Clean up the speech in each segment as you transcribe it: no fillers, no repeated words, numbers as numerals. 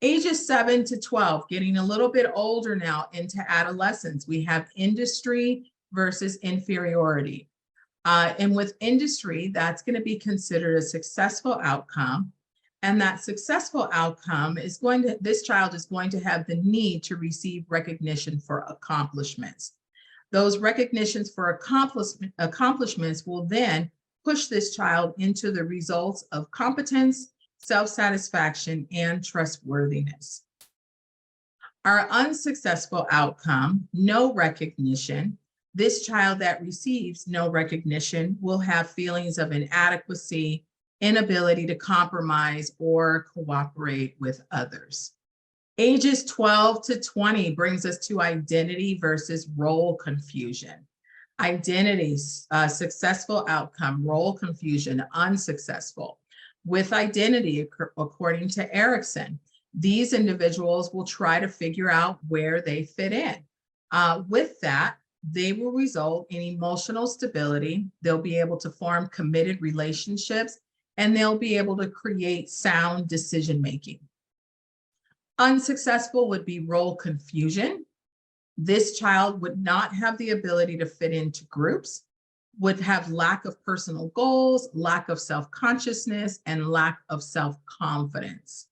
Ages 7 to 12, getting a little bit older now into adolescence, we have industry versus inferiority. And with industry, that's going to be considered a successful outcome. And that successful outcome is this child is going to have the need to receive recognition for accomplishments. Those recognitions for accomplishments will then push this child into the results of competence, self-satisfaction, and trustworthiness. Our unsuccessful outcome, no recognition. This child that receives no recognition will have feelings of inadequacy, inability to compromise or cooperate with others. Ages 12 to 20 brings us to identity versus role confusion. Identity, successful outcome, role confusion, unsuccessful. With identity, according to Erickson, these individuals will try to figure out where they fit in. With that, they will result in emotional stability. They'll be able to form committed relationships, and they'll be able to create sound decision-making. Unsuccessful would be role confusion. This child would not have the ability to fit into groups, would have lack of personal goals, lack of self-consciousness, and lack of self-confidence.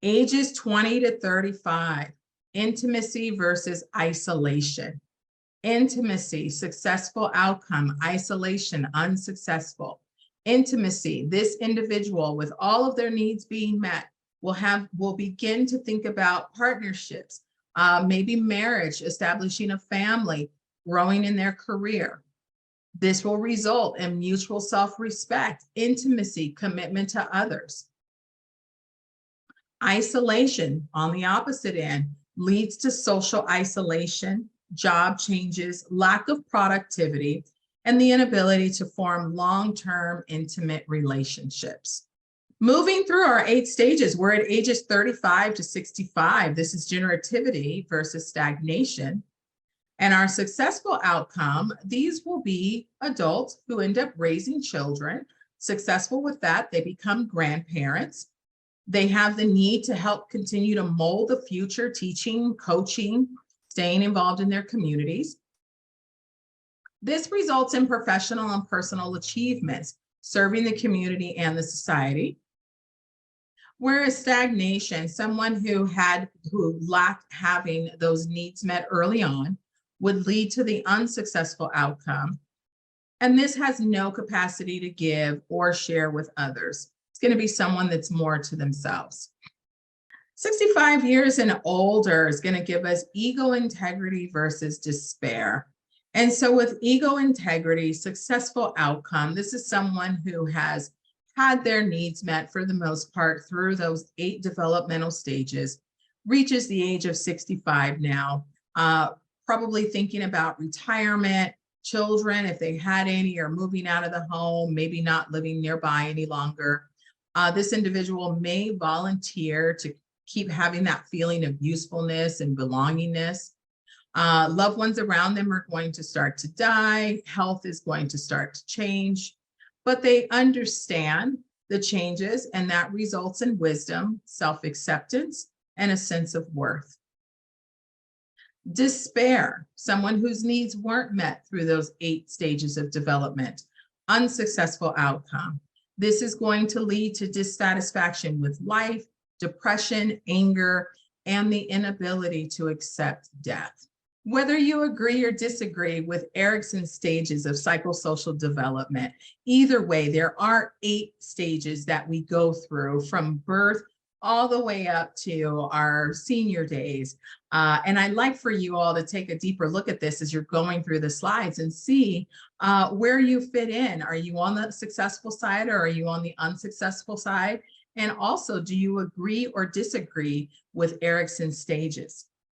Ages 20 to 35, intimacy versus isolation. Intimacy, successful outcome, isolation, unsuccessful. Intimacy, this individual with all of their needs being met will begin to think about partnerships, maybe marriage, establishing a family, growing in their career. This will result in mutual self-respect, intimacy, commitment to others. Isolation, on the opposite end, leads to social isolation, job changes, lack of productivity, and the inability to form long-term intimate relationships. Moving through our 8 stages, we're at ages 35 to 65. This is generativity versus stagnation. And our successful outcome, these will be adults who end up raising children. Successful with that, they become grandparents. They have the need to help continue to mold the future, teaching, coaching, staying involved in their communities. This results in professional and personal achievements, serving the community and the society. Whereas stagnation, someone who lacked having those needs met early on, would lead to the unsuccessful outcome. And this has no capacity to give or share with others. It's going to be someone that's more to themselves. 65 years and older is going to give us ego integrity versus despair. And so with ego integrity, successful outcome, this is someone who has had their needs met for the most part through those 8 developmental stages, reaches the age of 65 now, probably thinking about retirement, children, if they had any, or moving out of the home, maybe not living nearby any longer. This individual may volunteer to keep having that feeling of usefulness and belongingness. Loved ones around them are going to start to die. Health is going to start to change, but they understand the changes, and that results in wisdom, self-acceptance, and a sense of worth. Despair, someone whose needs weren't met through those 8 stages of development, unsuccessful outcome. This is going to lead to dissatisfaction with life, depression, anger, and the inability to accept death. Whether you agree or disagree with Erickson's stages of psychosocial development, either way, there are 8 stages that we go through from birth all the way up to our senior days. And I'd like for you all to take a deeper look at this as you're going through the slides and see where you fit in. Are you on the successful side, or are you on the unsuccessful side? And also, do you agree or disagree with Erickson's stages?